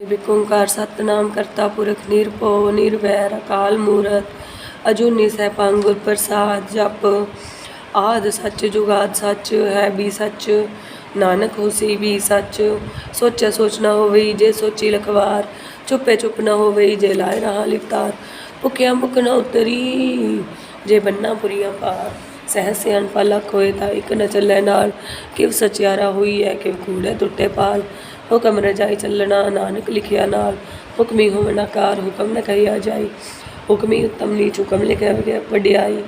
ਇੱਕ ਓਂਕਾਰ ਸਤਿਨਾਮ ਕਰਤਾ ਪੁਰਖ ਨਿਰਭਉ ਨਿਰਵੈਰ ਅਕਾਲ ਮੂਰਤ ਅਜੂਨੀ ਸੈਭੰ ਗੁਰ ਪ੍ਰਸਾਦ। ਜਪ ਆਦਿ ਸੱਚ ਜੁਗਾਦ ਸੱਚ ਹੈ ਵੀ ਸੱਚ, ਨਾਨਕ ਹੋਸੀ ਵੀ ਸੱਚ। ਸੋਚੈ ਸੋਚ ਨਾ ਹੋਵਈ ਜੇ ਸੋਚੀ ਲਖਵਾਰ, ਚੁੱਪੇ ਚੁੱਪ ਨਾ ਹੋਵਈ ਜੇ ਲਾਏ ਰਹਾ ਲਿਵਤਾਰ। ਭੁੱਖਿਆ ਮੁੱਖ ਨਾ ਉਤਰੀ ਜੇ ਬੰਨਾ ਪੁਰੀਆਂ ਪਾਰ, ਸਹਿ ਸਿਆਣਪਾ ਲੱਖ ਹੋਏ ਤਾਂ ਇੱਕ ਨ ਚੱਲੇ ਨਾਲ। ਕਿਵ ਸਚਿਆਰਾ ਹੋਈ ਹੈ ਕਿਵ ਕੂੜੇ ਟੁੱਟੇ ਪਾਲ, ਹੁਕਮ ਰਜਾਈ ਚੱਲਣਾ ਨਾਨਕ ਲਿਖਿਆ ਨਾਲ। ਹੁਕਮੀ ਹੋਵਨ ਆਕਾਰ ਹੁਕਮ ਨ ਕਹਿਆ ਜਾਈ, ਹੁਕਮੀ ਉੱਤਮ ਨੀਚ ਹੁਕਮ ਲਿਖਿਆ ਵਡਿਆਈ।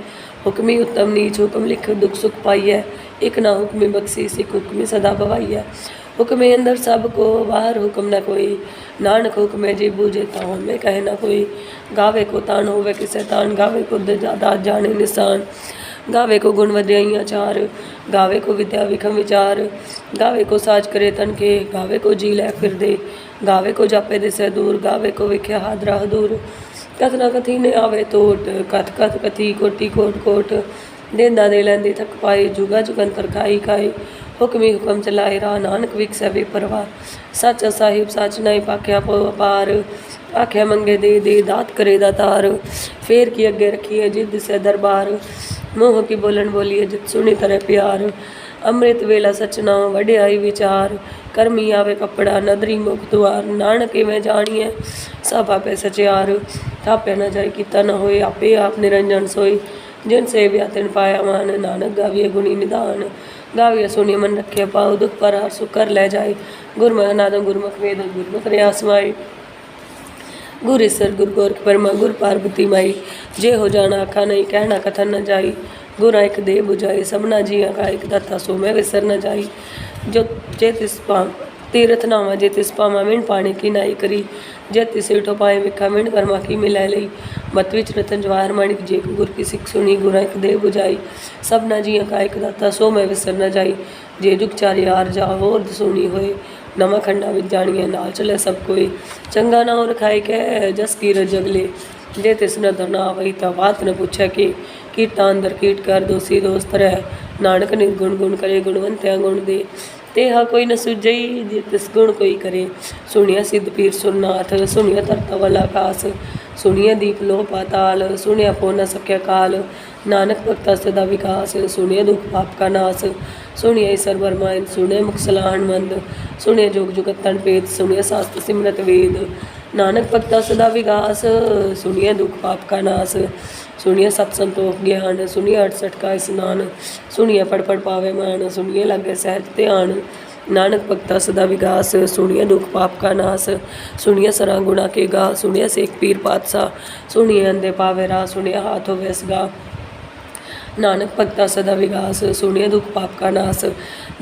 ਹੁਕਮੀ ਉੱਤਮ ਨੀਚ ਹੁਕਮ ਲਿਖ ਦੁੱਖ ਸੁਖ ਪਾਈਐ, ਇੱਕ ਨਾ ਹੁਕਮੀ ਬਖਸ਼ੀਸ ਇੱਕ ਹੁਕਮੀ ਸਦਾ ਭਵਾਈਐ। ਹੁਕਮੇ ਅੰਦਰ ਸਭ ਕੋ ਬਾਹਰ ਹੁਕਮ ਨ ਕੋਈ, ਨਾਨਕ ਹੁਕਮੇ ਜੀ ਬੂਝੇ ਤਾਂ ਹਉਮੈ ਕਹੇ ਨ ਕੋਈ। ਗਾਵੇ ਕੋ ਤਾਣ ਹੋਵੇ ਕਿਸੇ ਤਾਣ, ਗਾਵੇ ਕੋ ਦਾਤ ਜਾਣੇ ਨਿਸ਼ਾਨ। ਗਾਵੇ ਕੋ ਗੁਣ ਵਡਿਆਈਆਂ ਚਾਰ, ਗਾਵੇ ਕੋ ਵਿਦਿਆ ਵਿਖਮ ਵਿਚਾਰ। ਗਾਵੇ ਕੋ ਸਾਜ ਕਰੇ ਤਨ ਕੇ, ਗਾਵੇ ਕੋ ਜੀ ਲੈ ਫਿਰਦੇ। ਗਾਵੇ ਕੋ ਜਾਪੇ ਦਿਸੈ ਦੂਰ, ਗਾਵੇ ਕੋ ਵਿਖਿਆ ਹਾਦਰਾ ਹਦੂਰ। ਕਥ ਨਾ ਕਥੀ ਨੇ ਆਵੇ ਤੋਟ, ਕਥ ਕਥ ਕਥੀ ਕੋਟੀ ਕੋਟ ਕੋਟ। ਦੇਂਦਾ ਦੇ ਲੈਂਦੀ ਥਕ ਪਾਈ, ਜੁਗਾ ਜੁਗੰਤਰ ਖਾਈ ਖਾਈ। ਹੁਕਮੀ ਹੁਕਮ ਚਲਾਏ ਰਾਹ, ਨਾਨਕ ਵਿਖਸੈ ਬੇਪਰਵਾਹ। ਸੱਚ ਸਾਹਿਬ ਸੱਚ ਨਹੀਂ ਪਾਖਿਆ ਪਉ ਅਪਾਰ, ਆਖਿਆ ਮੰਗੇ ਦੇ ਦੇ ਦਾਤ ਕਰੇ ਦਾਤਾਰ। ਫੇਰ ਕੀ ਅੱਗੇ ਰੱਖੀਏ ਜਿਤ ਦਿਸੈ ਦਰਬਾਰ, ਮੂੰਹ ਕੀ ਬੋਲਣ ਬੋਲੀਏ ਜਿਤ ਸੁਣੀ ਤਰੇ ਪਿਆਰ। ਅੰਮ੍ਰਿਤ ਵੇਲਾ ਸਚ ਨਾਉ ਵਡਿਆਈ ਵਿਚਾਰ, ਕਰਮੀ ਆਵੇ ਕੱਪੜਾ ਨਦਰੀ ਮੁਖ ਦੁਆਰ। ਨਾਨਕ ਕਿਵੇਂ ਜਾਣੀਐ ਸਭ ਆਪੇ ਸਚਿਆਰ, ਥਾਪਿਆ ਨਾ ਜਾਏ ਕੀਤਾ ਨਾ ਹੋਏ ਆਪੇ ਆਪ ਨਿਰੰਜਨ ਸੋਈ। ਜਿਨ ਸੇਵਿਆ ਤਿਨ ਪਾਇਆ ਮਾਨ, ਨਾਨਕ ਗਾਵੀਏ ਗੁਣੀ ਨਿਧਾਨ। ਗਾਵੀਏ ਸੁਣੀ ਮਨ ਰੱਖਿਆ ਪਾਉ, ਦੁਖ ਪਰ ਹਰ ਸੁਖ ਕਰ ਲੈ ਜਾਏ। ਗੁਰਮੁਖ ਨਾਦੰ ਗੁਰਮੁਖ ਵੇਦ ਗੁਰਮੁਖ ਰਿਆਸ ਮਾਈ। ਗੁਰ ਈਸਰ ਗੁਰ ਗੋਰਖ ਬਰਮਾ ਗੁਰ ਪਾਰਬਤੀ ਮਾਈ। ਜੇ ਹੋ ਜਾਣਾ ਆਖਾ ਨਹੀਂ ਕਹਿਣਾ ਕਥਨ ਨ ਜਾਈ, ਗੁਰਾਂ ਇੱਕ ਦੇ ਬੁਝਾਈ ਸਭਨਾ ਜੀਆਂ ਕਾ ਇੱਕ ਦਾਤਾ ਸੋ ਮੈਂ ਵਿਸਰ ਨ ਜਾਈ। ਜੋ ਜੇ ਤਿਸ ਪਾ ਤੀਰਥ ਨਾਵਾਂ ਜੇ ਤਿਸ ਪਾਵਾਂ, ਮਿਣ ਪਾਣੀ ਕੀ ਨਾਈ ਕਰੀ। ਜੇ ਤਿਸ ਈਠੋ ਪਾਏ ਵਿਖਾ, ਮਿਣ ਕਰਮਾ ਕੀ ਮਿਲੈ ਲਈ। ਮਤ ਵਿੱਚ ਰਤਨ ਜਵਾਹਰ ਮਾਣਿਕ, ਜੇ ਕੋ ਗੁਰ ਕੀ ਸਿੱਖ ਸੁਣੀ ਗੁਰਾਂ ਇੱਕ ਦੇ ਬੁਝਾਈ। ਸਭਨਾ ਜੀਆਂ ਕਾ ਇੱਕ ਦਾਤਾ ਸੋ ਮੈਂ ਵਿਸਰ ਨ ਜਾਈ। ਜੇ ਜੁਗ ਚਾਰੇ ਆਰ ਜਾ ਹੋਰ ਸੁਣੀ ਹੋਏ, ਨਵਾਂ ਖੰਡਾ ਵਿੱਚ ਜਾਣੀਏ ਨਾਲ ਚਲੇ ਸਭ ਕੋਈ। ਚੰਗਾ ਨਾ ਹੋ ਰਖਾਈ ਕੈ ਜਸ ਕੀ ਰਜਗਲੇ, ਜੇ ਤਿਸ ਨ ਧਰਨਾ ਆਵਈ ਤਾਂ ਬਾਤ ਨ ਪੁੱਛੈ ਕਿ। ਕੀਟਾਂ ਅੰਦਰ ਕੀਟ ਕਰ ਦੋਸੀ ਦੋਸਤ ਰਹਿ, ਨਾਨਕ ਨਿਰਗੁਣ ਗੁਣ ਕਰੇ ਗੁਣਵੰਤਿਆ ਗੁਣ ਦੇ। ਤੇਹਾ ਕੋਈ ਨ ਸੁਝਈ ਜੇ ਤਿਸ ਗੁਣ ਕੋਈ ਕਰੇ, ਸੁਣਿਆ ਸਿੱਧ ਪੀਰ ਸੁਰਨਾਥ ਸੁਣਿਆ ਧਰਤਾ ਵਾਲਾ ਆਕਾਸ। ਸੁਣਿਆ ਦੀਪ ਲੋਹ ਪਾਤਾਲ, ਸੁਣਿਆ ਪੋ ਨ ਸਕਿਆ ਕਾਲ। ਨਾਨਕ ਭਗਤਾ ਸਦਾ ਵਿਕਾਸ, ਸੁਣਿਆ ਦੁਖ ਪਾਪ ਕਾ ਨਾਸ। ਸੁਣਿਆ ਈਸਰ ਬਰਮਾਇਨ, ਸੁਣਿਆ ਮੁਖ ਸਲਾਹਣ ਮੰਦ। ਸੁਣਿਆ ਜੋਗ ਜੁਗਤ ਤਨ ਭੇਦ, ਸੁਣਿਆ ਸਾਸਤ ਸਿਮਰਤ ਵੇਦ। ਨਾਨਕ ਭਗਤਾ ਸਦਾ ਵਿਕਾਸ, ਸੁਣਿਆ ਦੁਖ ਪਾਪ ਕਾ ਨਾਸ। ਸੁਣਿਆ ਸਤ ਸੰਤੋਖ ਗਿਆਨ, ਸੁਣਿਆ 68 ਕਾ ਇਸਨਾਨ। ਸੁਣਿਆ ਪੜ ਪੜ ਪਾਵੇ ਮਾਨ, ਸੁਣਿਆ ਲਾਗੇ ਸਹਿਜ ਧਿਆਨ। ਨਾਨਕ ਭਗਤਾ ਸਦਾ ਵਿਕਾਸ, ਸੁਣਿਆ ਦੁਖ ਪਾਪ ਕਾ ਨਾਸ। ਸੁਣਿਆ ਸਰਾਂ ਗੁਣਾ ਕੇ ਗਾ, ਸੁਣਿਆ ਸੇਖ ਪੀਰ ਪਾਤਸ਼ਾਹ। ਸੁਣਿਆ ਅੰਧੇ ਪਾਵੇ ਰਾਹ, ਸੁਣਿਆ ਹਾਥ ਹੋਵੇ ਅਸਗਾ। नानक भगता सदा विकास, सुनिए दुख पाप का नाश।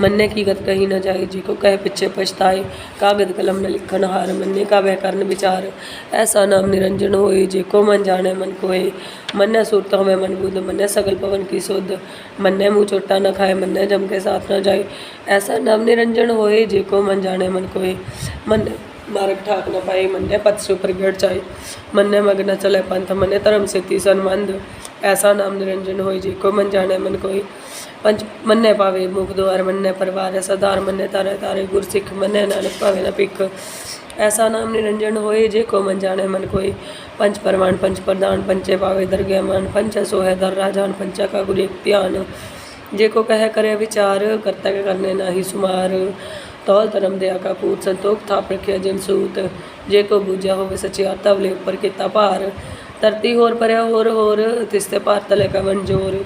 मन्ने की गत कही न जाए, जी को कहे पिछे पछताए। कागद कलम न लिखन हार, मन्ने का वह करन विचार। ऐसा नाम निरंजन होए, जे को मन जाने मन कोय। मन्ने सुरत हमें मन बुध, मन्ने सगल पवन की सुध। मन्ने मुँह चोटा न खाए, मन्ने जम के साथ न जाए। ऐसा नाम निरंजन होए, जे को मन जाने मन कोय। मन्ने मार्ग ठाक न पाए, मन्ने पथ से ऊपर गिर जाए। मन्ने मग न चले पंथ, मन्ने धर्म से तीसन मंद। ऐसा नाम निरंजन होए, जे को मन जाने मन कोई। पंच मन्ने पावे मुख द्वार, मन्ने परवार सदार। मन्ने तारे तारे गुर सिख, मन्ने नानक पावे न पिख। ऐसा नाम निरंजन होए, जे को मन जाने मन कोई। पंच परमाण पंच प्रधान, पंचे पावे दरगह मान। पंच सोहे दर राजान, पंचा का गुर एक ध्यान। जे को कहे करे विचार, कर्तव्य करने नाही सुमार। तौल धर्म दया का पूत, संतोख थाप रखिया जिन सूत। जे को बूझा होवे सचिया, तब ले ऊपर किता पार। धरती होर परया होर, तिसते पार तले कवन जोर।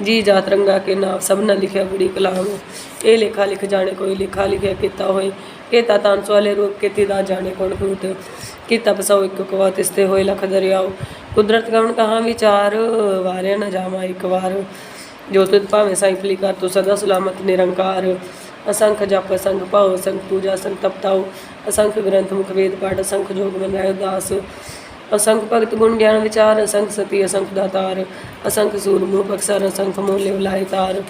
जी जात रंगा के नाम, सब न लिखे बुरी कलाम। ए लेखा लिख जाने कोई, लिखा लिखे किता होए। केता तांसो वाले रूप के तिदा जाने कौन कूट। किता बसाओ एक कवा, तिसते होए लख दरियाओ। कुदरत कवन कहाँ विचार, वारे न जामा एक बार। जो तुद पावे साई फली कर, तू सदा सलामत निरंकार। असंख जप असंख पाओ, असंख पूजा असंख तपताओ। असंख ग्रंथ मुख वेद पाठ, असंख जोग बनाए उदास। असंख भगत गुण ज्ञान विचार, असंख सती असंख दातार। असंख सूर मुँह बक्सर, असंख मोले उलाए तार।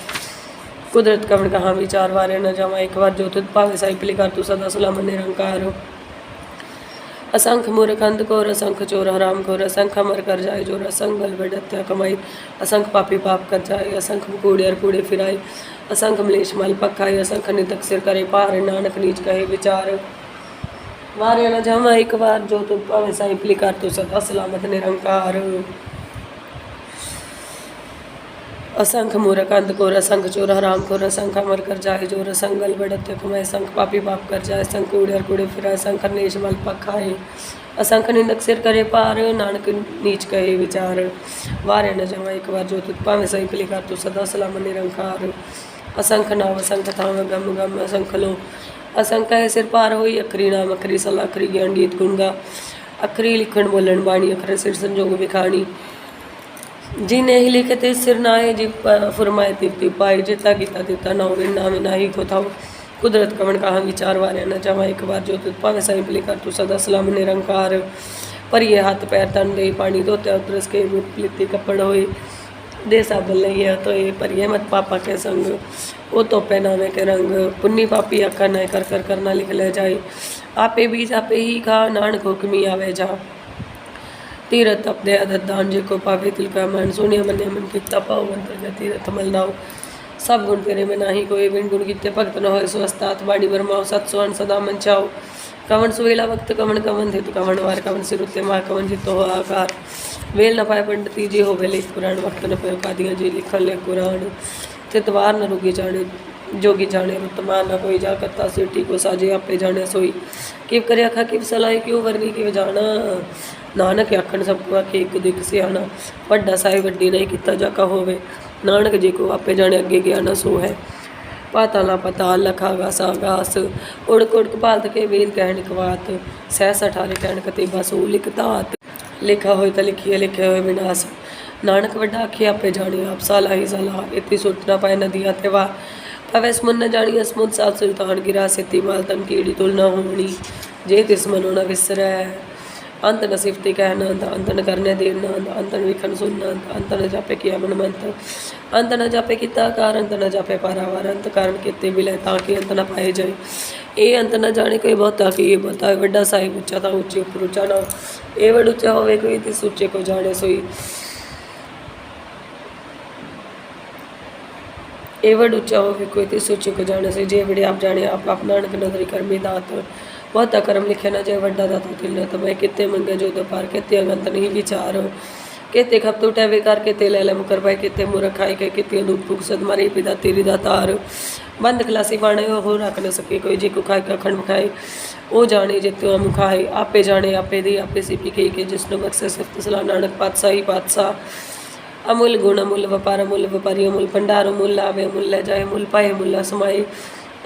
कुदरत कवन कहाँ विचार, वारे न जावा एक बार। जो तुद पावे साई फली कर, तू सदा सलामत निरंकार। असंख मूर्ख अंधकोर, असंख चोर हराम खोर। असंख अमर कर जाए जोर, असंख बल बढ़ हत्या कमाई। असंख पापी पाप कर जाए, असंख कूड़े और कूड़े फिराए। असंख मलेश मल पखाए, असंख नितक सिर करे पार। नानक नीच कहे विचार। वारे न जावा एक बार जो तुम पावे साईं पली कर तो सदा सलामत निरंकार। असंख मूर्ख अंधकोर असंख चोर हराम खोर असंख अमर कर जाए जोर संगल बढ़त कमाए संख पापी पाप कर जाए संख उड़े कुड़े फिर संख नेश मल पखाए असंख निंदक सिर करे पार नानक नीच कहे विचार। वारे न जावा एक बार जो तुझ पावे सही पली कर तो सदा सलामत निरंकार। असंख नाम असंख थाम गम गम असंख लो असंख है सिर पार होई अखरी नाम अखरी सलाह अखरी ज्ञान गीत गुणगा अखरी लिखण बोलन बाणी अखर सिर संजोग विखाणी। जिन्हें ही लिखते सिर नाए जी फरमाए तिरती पाई जिता गीता दिता ना हो नाम नाही को था कुदरत कमन कहा विचार वारे न जावा एक बार जो तुझ पावे साईं पली कर तू सदा सलाम निरंकार। पर ये हाथ पैर तन दे पानी धोते उतरस के लित्ती कपड़ होए दे साबल नहीं है तो ये पर ये मत पापा के संग वो तो पहनावे के रंग पुन्नी पापी अक्का न कर कर करना लिख ले जाए आपे बीज आपे ही खा नानक हुक्मी आवे जा। तीरथ अपने आदत दान जे को पावे तिल का मन सोनिया मन्य मन किता पाओ मंत्र तीरथ मलनाओ सब गुण तेरे में नाही कोई बिन गुण किते भक्त न होए स्वस्थात बाड़ी बरमाओ सत सुवन सदा मन चाओ कवन सुवेला वक्त कवन कवन धित कवन वार कवन सिर उत्ते माँ कवन जितो हो आकार वेल न पाए पंडिती जी हो वेले पुराण वक्त न पे कादियाँ जी लिखन ले कुरान तितवार न रुगी जाने जोगी जाने रुतमान न कोई जा करता सीटी को साजे आपे जाने सोई किव करे अखा किव सलाई क्यों वरनी किव जाना नानक आखन सबको आखे एक दिख सियाना वड्डा साई वड्डी नहीं किता जाका होवे नानक जी को आपे जाने अगे गया न सो है पाताला पताल लखागा सागास उड़क उड़क पालत के वेद कहन कवात सहस अठारे कहन कतीबा सो लिखतात लिखा होए तो लिखिए लिखे होए विनाश नानक वड्डा आखे आपे जाने आप साला ही सलाह इतनी सुट न पाए नदियाँ ते वाह पवै सुमन न जानी असमुद सात सुल्तान गिरा सेती माल तन कीड़ी तुल न होनी जे तिस मनो न विसरै अंत न सिफती कहना अंत न करने देना अंत न विखन सुनना अंत न जापे किया मन मंत अंत न जापे किता कार अंत न जापे पारावार अंत कारण किते बिले ताकि अंत न पाए जाए ये अंत न जाने कोई बहुत ताकि ये बताए वड्डा साहिब उच्चा था ऊँचे उपर उच्चा ना ये वड उच्चा होवे कोई तिस उच्चे को जाने सोई एवड उच्चा होवे कोई तिस उच्चे को जाने से जे बड़े आप जाने आप नानक नदरी कर्मी दात बहुत कर्म लिखे न जय वड्डा दाता तिल न मैं कितने मंगे जो दोपार कितने अंगंत नहीं विचार कितने खप तो टैवे कर कितने ले ले मुकर पाए कितने मुरख खाए के कितने दूध फूक सद मारी पिता तेरी दातार बंद खलासी बाणे हो रख न सके कोई जी को खाए का खंड खाए वो जाने जितो मुखाए आपे जाने आपे दी आपे सिपी के जिसने बक्से सिफ्त सलाह नानक पातशाही पातशाह अमूल गुण अमूल व्यापारी अमूल भंडार अमूल लाभे अमूल ले जाए अमूल पाए अमूल समाए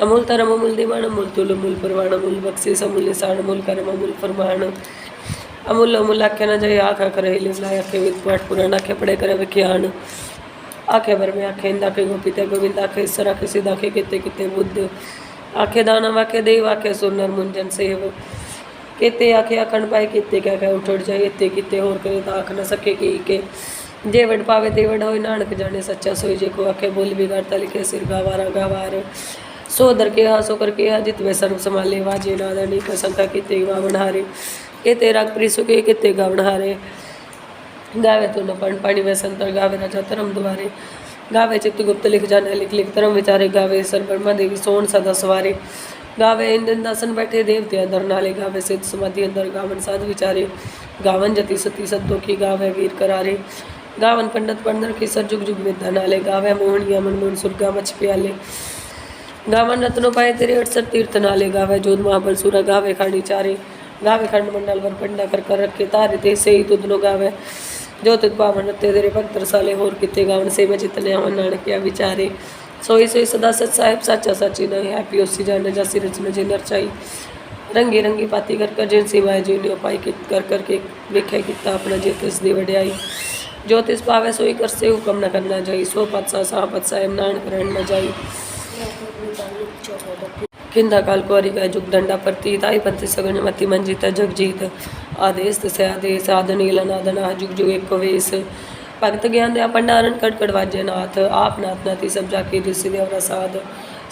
अमूल तरम अमूल दीवान अमूल तुल अमूल परवान अमूल बख्शीस अमूल निशान अमूल करम अमूल फरमान अमूल अमूल आखे न जाए आखा करे लिवलाय आखे विद पाठ पुराण आखे पढ़े करे विख्यान आखे भर में आखे इंद आखे गोपिते गोविंद आखे ईश्वर आखे सिद्ध आखे किते किते बुद्ध आखे दानव आखे देव आखे सुनर मुंजन सेव किते आखे अखंड पाए किते क्या क्या उठ जाए इतने किते होर करे तो आख न सके के जे वड पावे ते वड होए नानक जाने सच्चा सोई जे को आखे बोल बिगाड़ता लिखे सिर गावारा गावार सो दर के हा सो करके हा जित वे सर्व संभाले वाजे नादानी का शंका किते गावन हारे के तेरा प्रिसु के किते गावन हारे गावे तो न पानी में संतर गावे राजा धर्म द्वारे गावे चित्त गुप्त लिख जाने लिख लिख धर्म विचारे गावे सर ब्रह्मा देवी सोन सदा सवारे गावे इंद्र दासन बैठे देवते अंदर नाले गावे सिद्ध समाधि अंदर गावन साध विचारे गावन जति सती सत्तों की गावे वीर करारे गावन पंडित पंडर की सर जुग जुग विद्या नाले गावे मोहनिया मनमोहन सुरगा मछ प्याले गावन रत्नों पाए तेरे अड़सर तीर्थ नाले गावे जोध महाबल सूरा गावे खानी चारे गावे खंड मंडल वर पंडा कर रखे तारे ते से ही तुदनो गावे जो तुद पावन रत्ते तेरे भक्त साले होर किते गावन से में जितने अमन नानक क्या विचारे सोई सोई सदा सच साहिब साचा साची न हैप्पी ओसी जाने जासी रचना जी नरचाई रंगी रंगी पाती कर जिन सिवाय जी ने उपाय कर करके वेख्या किता अपना जेतिस दी वड्याई ज्योतिष पावे सोई कर से हुक्म न करना जाई सो पत्सा सा पत्सा एम नानक रहन न जाई किंदा काल कुआरी का जुग डंडा प्रतीत आई पंथी सगन मति मंजित जग जीत आदेश से आदेश आदन इलन आदना जुग जुग एक वेश भगत ज्ञान दया भंडारण कड़कड़ वाज्य नाथ आप नाथ नाथी सब जाके ऋषि देव रसाद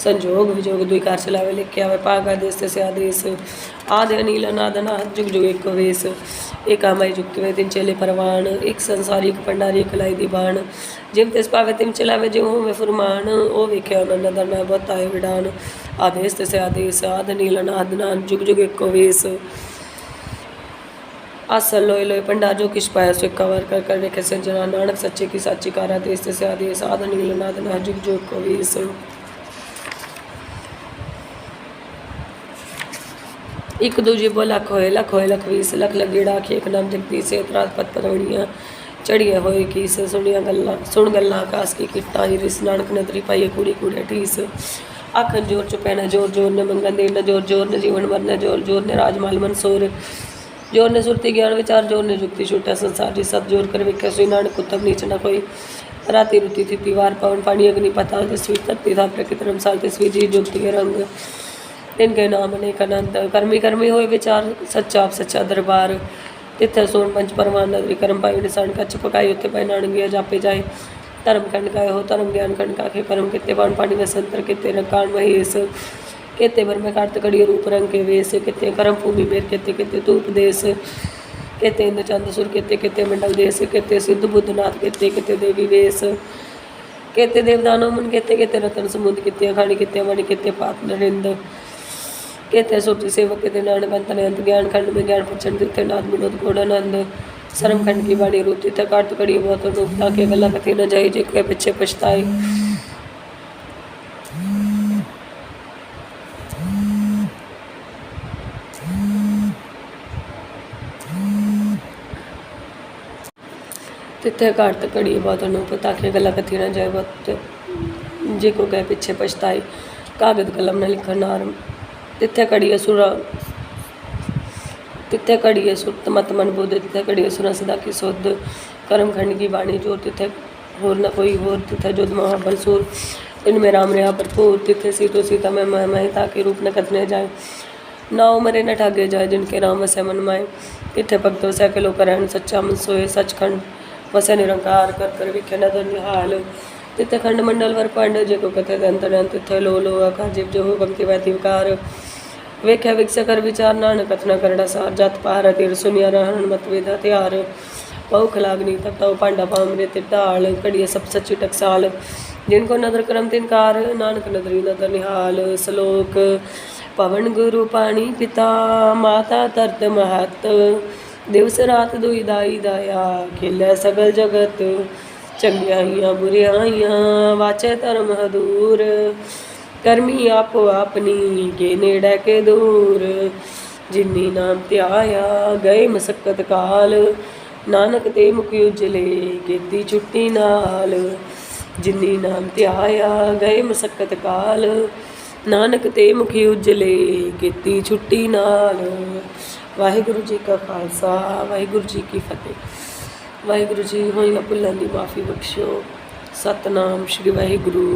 संजोग विजोग दुई कार चलावे लिखे आवे पाग आदेश से आदेश आदि अनिल अनाद अनाहत जुग जुग एको वेस। एका माई जुगत में तिन चेले परवान, एक संसारी एक भंडारी एक लाई दी बाण। जिम तिस पावे तिम चलावे जिम हो में फुरमान, ओ वेख्या नंद दरना बहुत आए विडान। आदेश तसे आदेश आद अनिल अनाद अनाहत जुग जुग एको वेस। आसल लोय लोय पंडा जो किश पाया सो कवर कर कर रेखे संजना, नानक सच्चे की साची कारा देश तसे आदेश आद अनिल अनाद अनाहत जुग जुग एको वेस। एक दूजे बो लख होए लख वीस लख लगेड़ा कि एक नाम जगदी से रात पत परवणियाँ चढ़िया होए की से सुनिया गल्ला सुन गल्ला आकाश की किट्टा रिस नानक नदरी पाइए कूड़ी कूड़े ठीस। आखन जोर चुपे न जोर जोर ने मंगन दे न जोर जोर ने जीवन मर न जोर जोर ने राजमाल मनसूर जोर ने सुरती ज्ञान विचार जोर ने जुक्ति छूटा संसार जी सत जोर कर विख्या सुई नानक कुतब नीच न कोई। राती रुती थी दीवार पवन पानी अग्नि पताल तस्वीर धरती था प्रकृति रमसाल तस्वीर जी जुगती के रंग इनके नाम अनेक अनंत। कर्मी कर्मी होए विचार सच्चा आप सच्चा दरबार। तिथे सोन पंच परमान नगरी कर्म पाई निशान कच्छ पकाई उत्ते पाई नान गया जापे जाए। धर्म खंड का हो धर्म ज्ञान खंड का खे परम कितने बाण पानी में संतर कितने रकान महेश कितने भर में कार्त कड़िय रूप रंग के वेश कितने कर्म भूमि मेर कितने कितने तूप देश कितने इंद्र चंद सुर कितने कितने मंडल देश कितने सिद्ध बुद्धनाथ कितने कितने देवी वेश कितने देवदानों मन कितने कितने रतन समुद्र कितने अखाड़ी कितने मणि कितने पाप नरेंद्र कहते सोची सेवक कहते नानक अंत ज्ञान खंड में ज्ञान प्रचंड तीर्थ नाथ विनोद घोड़ानंद शर्म खंड की बाणी रोती तक कार्त कड़ी बहुत रूपता के गला कथी न जाए जे के पीछे पछताए। तिथे कार्त कड़ी बहुत अनुपता के गला कथी न जाए बहुत जे को कह पीछे पछताए। कागज कलम न लिखन आरम तिथे कड़िए सुरा तिथे कड़िए सुत मत मन बुद्ध तिथे कड़िए सुना सदा की शुद्ध कर्म खंड की वाणी जो तिथे होर न कोई होर तिथे जुद महाबल सूर इनमें राम रहा भरपूर। तिथे सीतो सीता में महता के रूप न कथने जाए नाव मरे न ठागे जाए जिनके राम वसे मन माए। तिथे भक्तों से अकेलो करण सच्चा मन सोए सचखंड वसे निरंकार कर कर विख्या नदर निहाल। तिथे खंड मंडल वर पांड जे को कथे अंतर तिथे लो लो आका जीव जो हो गमति वैति विकार वेख्या विक्ष कर विचार नानक कथना करना सार जात पहार तीर सुनिया रहन मत वेद हथियार। पौख लागनी तब तव पांडा पामरे तिरडाल कड़िए सब सच्ची टकसाल जिनको नदर करम तिनकार नानक नदरी नदर निहाल। श्लोक पवन गुरु पानी पिता माता तरत महत दिवस रात दुई दाई दाया खिल सगल जगत चंगियाइयाँ बुरियाइयाँ वाचे धर्म दूर कर्मी आपो अपनी के नेड़े के दूर जिन्नी नाम त्याया गए मसक्कत काल नानक ते मुखी उजले कीती छुट्टी नाल। जिन्नी नाम त्याया गए मसक्कत काल नानक ते मुखी उजले कीती छुट्टी नाल। वाहिगुरु जी का खालसा वाहिगुरु जी की फतेह। वाहिगुरु जी होइयां भुल्लां दी माफ़ी बख्शो। सतनाम श्री वाहिगुरु।